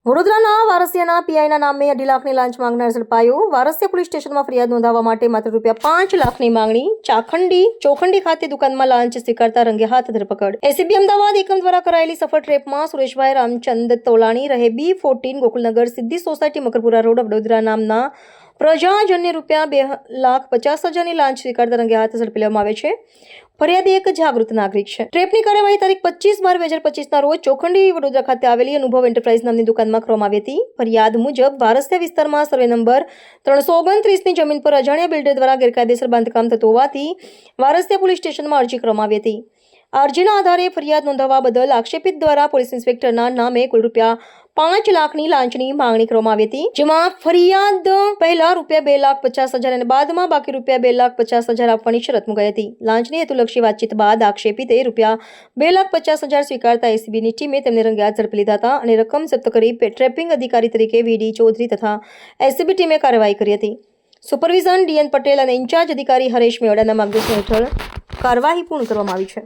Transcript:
વડોદરાના વારસિયાના પીઆઈના નામે 2.5 લાખની લાંચ માંગનાર ઝડપાયો। વારસિયા પોલીસ સ્ટેશનમાં ફરિયાદ નોંધાવવા માટે માત્ર ₹5 લાખની માંગણી। ચોખંડી ખાતે દુકાનમાં લાંચ સ્વીકારતા રંગે હાથ ધરપકડ। એસીબી અમદાવાદ એકમ દ્વારા કરાયેલી સફળ ટ્રેપમાં સુરેશભાઈ રામચંદ તોલાણી રહે B14 ગોકુલનગર સિદ્ધિ સોસાયટી મકરપુરા રોડ વડોદરા નામના પ્રજાજનને ₹2,50,000ની લાંચ સ્વીકારતા રંગે હાથ ઝડપી લેવામાં આવે છે। ફરિયાદી એક જાગૃત નાગરિક છે। ટ્રેપની કાર્યવાહી તારીખ 25/12/2025ના રોજ ચોખંડી વડોદરા ખાતે આવેલી અનુભવ એન્ટરપ્રાઇઝ નામની દુકાનમાં કરવામાં આવી હતી। ફરિયાદ મુજબ વારસિયા વિસ્તારમાં સર્વે નંબર 329ની જમીન પર અજાણ્યા બિલ્ડર દ્વારા ગેરકાયદેસર બાંધકામ થતું હોવાથી વારસિયા પોલીસ સ્ટેશનમાં અરજી કરવામાં આવી હતી। અરજીના આધારે ફરિયાદ નોંધાવવા બદલ આક્ષેપિત દ્વારા પોલીસ ઇન્સ્પેક્ટરના નામે કુલ ₹5 લાખની લાંચની માંગણી કરવામાં આવી હતી, જેમાં ફરિયાદ પહેલા ₹2,50,000 અને બાદમાં બાકી ₹2,50,000 આપવાની શરત મુકાઈ હતી। લાંચની હેતુલક્ષી વાતચીત બાદ આક્ષેપિતે ₹2,50,000 સ્વીકારતા એસીબીની ટીમે તેમને રંગે હાથ ઝડપી લીધા હતા અને રકમ જપ્ત કરી ટ્રેપિંગ અધિકારી તરીકે વીડી ચૌધરી તથા એસીબી ટીમે કાર્યવાહી કરી હતી। સુપરવિઝન ડીએન પટેલ અને ઇન્ચાર્જ અધિકારી હરેશ મેવાડાના માર્ગદર્શન હેઠળ કાર્યવાહી પૂર્ણ કરવામાં આવી છે।